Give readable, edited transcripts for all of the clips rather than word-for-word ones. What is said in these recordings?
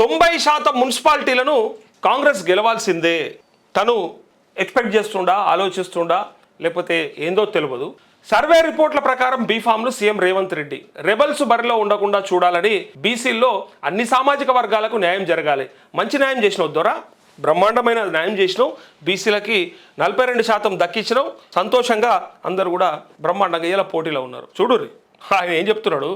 90% మున్సిపాలిటీలను కాంగ్రెస్ గెలవాల్సిందే. తను ఎక్స్పెక్ట్ చేస్తుండా, ఆలోచిస్తుండా, లేకపోతే ఏందో తెలియదు. సర్వే రిపోర్ట్ల ప్రకారం బీఫామ్లు సీఎం రేవంత్ రెడ్డి రెబల్స్ బరిలో ఉండకుండా చూడాలని, బీసీల్లో అన్ని సామాజిక వర్గాలకు న్యాయం జరగాలి. మంచి న్యాయం చేసినావు దొరా, బ్రహ్మాండమైన న్యాయం చేసినావు. బీసీలకి 42% దక్కించినావు. సంతోషంగా అందరు కూడా బ్రహ్మాండంగా ఇలా పోటీలో ఉన్నారు. చూడుర్రి ఆయన ఏం చెప్తున్నాడు,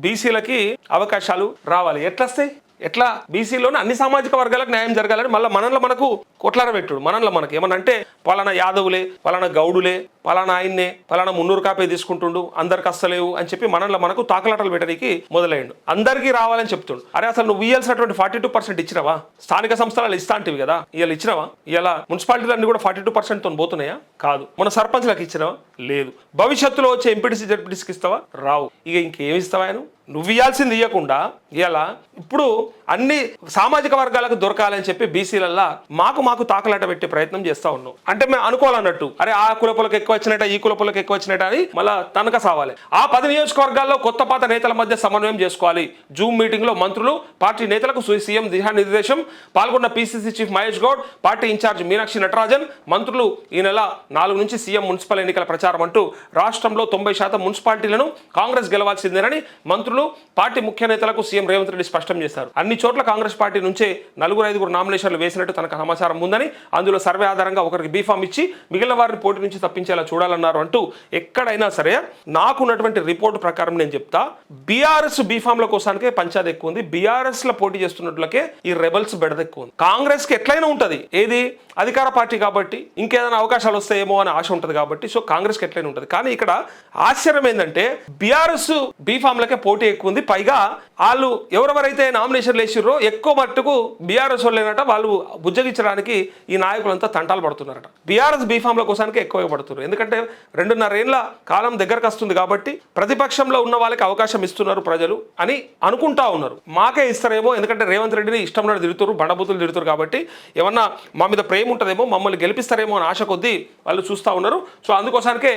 బీసీలకి అవకాశాలు రావాలి. ఎట్లొస్తాయి? ఎట్లా? బీసీలోనే అన్ని సామాజిక వర్గాలకు న్యాయం జరగాలని మళ్ళీ మనకు కొట్లార పెట్టుడు. మనకు ఏమన్నా అంటే పలానా యాదవులే, పలానా గౌడులే, పలానా ఆయన్నే, పలానా మున్నూరు కాపే తీసుకుంటుండు, అందరికి అస్సలేవు అని చెప్పి మనకు తాకలాటలు పెట్టడానికి మొదలయ్యండు. అందరికీ రావాలని చెప్తుండు. అరే అసలు నువ్వు ఇయ్యాల్సినటువంటి 42% ఇచ్చినావా? స్థానిక సంస్థలు ఇస్తాంటివి కదా, ఇవాళ ఇచ్చినావా? ఇలా మున్సిపాలిటీలన్నీ కూడా 42%తో పోతున్నాయా? కాదు. మన సర్పంచ్లకు ఇచ్చినావా? లేదు. భవిష్యత్తులో వచ్చే ఎంపీటీసీ జడ్పీటీసీకి ఇస్తావా? రావు. ఇక ఇంకేమి ఇస్తావా? నువ్వు ఇవ్వాల్సింది ఇవ్వకుండా ఇలా ఇప్పుడు అన్ని సామాజిక వర్గాలకు దొరకాలని చెప్పి బీసీలల్లా మాకు తాకలాట పెట్టే ప్రయత్నం చేస్తా ఉన్నావు. అంటే మేము అనుకోవాలన్నట్టు, అరే ఆ కులపులకు ఎక్కువ వచ్చినట్ట, ఈ కులపులకు ఎక్కువ వచ్చినట్ట అని మళ్ళా తనక సావాలి. ఆ 10 నియోజకవర్గాల్లో కొత్త పాత నేతల మధ్య సమన్వయం చేసుకోవాలి. జూమ్ మీటింగ్ లో మంత్రులు, పార్టీ నేతలకు సీఎం దిశానిర్దేశం. పాల్గొన్న PCC chief Mahesh Goud, party incharge Meenakshi Natarajan. మంత్రులు ఈ నెల 4 నుంచి సీఎం మున్సిపల్ ఎన్నికల ప్రచారం అంటూ రాష్ట్రంలో 90% మున్సిపాలిటీలను కాంగ్రెస్ గెలవాల్సిందేనని మంత్రులు, పార్టీ ముఖ్య నేతలకు సీఎం రేవంత్ రెడ్డి స్పష్టం చేశారు. అన్ని చోట్ల కాంగ్రెస్ పార్టీ నుంచే 4-5 నామినేషన్లు వేసినట్టు తనకు సమాచారం ఉందని, అందులో సర్వే ఆధారంగా ఒకరికి బీఫామ్ ఇచ్చి మిగిలిన వారిని పోటీ నుంచి తప్పించేలా చూడాలన్నారు అంటూ ఎక్కడైనా సరే నాకున్నటువంటి రిపోర్టు ప్రకారం నేను చెప్తా, బీఆర్ఎస్ బీఫామ్ల కోసానికే పంచాది ఎక్కువ ఉంది. బీఆర్ఎస్ లో పోటీ చేస్తున్నట్లకే ఈ రెబల్స్ బెడద ఎక్కువ ఉంది. కాంగ్రెస్ కి ఎట్లయినా ఉంటది, ఏది అధికార పార్టీ కాబట్టి ఇంకేదైనా అవకాశాలు వస్తాయేమో అని ఆశ ఉంటుంది కాబట్టి, సో కాంగ్రెస్ కి ఎట్లయినా ఉంటుంది. కానీ ఇక్కడ ఆశ్చర్యం ఏంటంటే బీఆర్ఎస్ బీఫామ్లకే పోటీ ఎక్కువ ఉంది. పైగా వాళ్ళు ఎవరెవరైతే నామినేషన్లు వేసిర్రో ఎక్కువ మట్టుకు బీఆర్ఎస్ వాళ్ళేనట, వాళ్ళు బుజ్జగించడానికి ఈ నాయకులంతా తంటాలు పడుతున్నారట. బీఆర్ఎస్ బీఫామ్ల కోసానికి ఎక్కువగా పడుతున్నారు. ఎందుకంటే 2.5 ఏళ్ల కాలం దగ్గరకు వస్తుంది కాబట్టి ప్రతిపక్షంలో ఉన్న వాళ్ళకి అవకాశం ఇస్తున్నారు ప్రజలు అని అనుకుంటా ఉన్నారు. మాకే ఇస్తారేమో, ఎందుకంటే రేవంత్ రెడ్డిని ఇష్టం నాడు తిరుగుతారు, బండబూతులు తిరుగుతారు కాబట్టి ఏమన్నా మా మీద ప్రేమ ఉంటుందేమో, మమ్మల్ని గెలిపిస్తారేమో అని ఆశ కొద్దీ వాళ్ళు చూస్తూ ఉన్నారు. సో అందుకోసానికే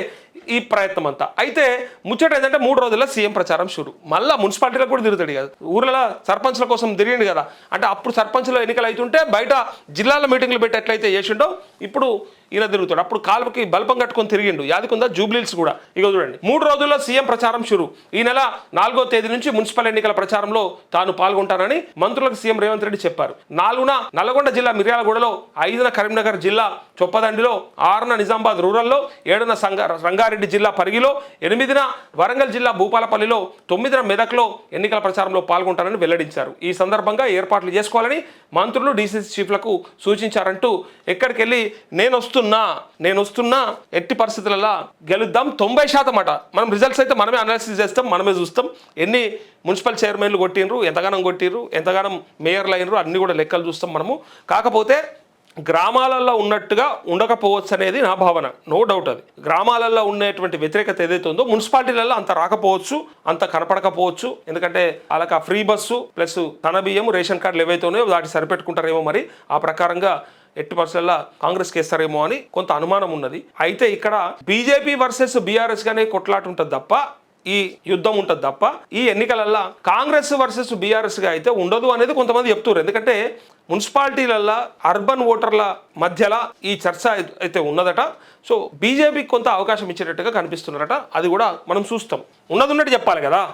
ఈ ప్రయత్నం అంతా. అయితే ముచ్చట ఏంటంటే 3 రోజుల్లో సీఎం ప్రచారం షురు. మళ్ళీ మున్సిపాలిటీలకు కూడా తిరుగుతాడు కదా, ఊర్లలో సర్పంచ్ల కోసం తిరిగిండు కదా. అంటే అప్పుడు సర్పంచ్లో ఎన్నికలు అవుతుంటే బయట జిల్లాల మీటింగ్లు పెట్టి ఎట్లయితే చేసిండో ఇప్పుడు ఈయన తిరుగుతాడు. అప్పుడు కాలువకి బల్పం కట్టుకొని తిరిగిండు. యాదికుందా జూబ్లీల్స్ కూడా. ఇక చూడండి, 3 రోజుల్లో సీఎం ప్రచారం షురు. ఈ నెల 4వ తేదీ నుంచి మున్సిపల్ ఎన్నికల ప్రచారంలో తాను పాల్గొంటానని మంత్రులకు సీఎం రేవంత్ రెడ్డి చెప్పారు. 4న నల్గొండ జిల్లా మిర్యాలగూడలో, 5న కరీంనగర్ జిల్లా చొప్పదండిలో, 6న నిజామాబాద్ రూరల్లో, 7న రంగారెడ్డి జిల్లా పరిగిలో, 8న వరంగల్ జిల్లా భూపాలపల్లిలో, 9న మెదక్లో ఎన్నికల ప్రచారంలో పాల్గొంటానని వెల్లడించారు. ఈ సందర్భంగా ఏర్పాట్లు చేసుకోవాలని మంత్రులు డీసీసీ చీఫ్లకు సూచించారంటూ ఎక్కడికి వెళ్ళి నేను వస్తున్నా ఎట్టి పరిస్థితులలో గెలుద్దాం 90% అట. మనం రిజల్ట్స్ అయితే మనమే అనాలిసిస్ చేస్తాం, మనమే చూస్తాం. ఎన్ని మున్సిపల్ చైర్మన్లు కొట్టినరు, ఎంతగానం కొట్టినరు, ఎంతగానం మేయర్లు అయినరు, అన్ని కూడా లెక్కలు చూస్తాం మనము. కాకపోతే గ్రామాలలో ఉన్నట్టుగా ఉండకపోవచ్చు అనేది నా భావన. No doubt. అది గ్రామాలలో ఉండేటువంటి వ్యతిరేకత ఏదైతే ఉందో మున్సిపాలిటీలలో అంత రాకపోవచ్చు, అంత కనపడకపోవచ్చు. ఎందుకంటే వాళ్ళకి ఆ ఫ్రీ బస్సు ప్లస్ తన బియ్యం రేషన్ కార్డులు ఏవైతే ఉన్నాయో వాటి సరిపెట్టుకుంటారేమో. మరి ఆ ప్రకారంగా ఎట్టి పరిస్థితుల్లో కాంగ్రెస్కి వేస్తారేమో అని కొంత అనుమానం ఉన్నది. అయితే ఇక్కడ బీజేపీ వర్సెస్ బీఆర్ఎస్ గానే కొట్లాట ఉంటుంది తప్ప, ఈ యుద్ధం ఉంటుంది తప్ప ఈ ఎన్నికలల్లో కాంగ్రెస్ వర్సెస్ బీఆర్ఎస్గా అయితే ఉండదు అనేది కొంతమంది చెప్తున్నారు. ఎందుకంటే మున్సిపాలిటీలల్లో అర్బన్ ఓటర్ల మధ్యలో ఈ చర్చ అయితే ఉన్నదట. సో బీజేపీకి కొంత అవకాశం ఇచ్చేటట్టుగా కనిపిస్తున్నారట. అది కూడా మనం చూస్తాం. ఉన్నట్టు చెప్పాలి కదా.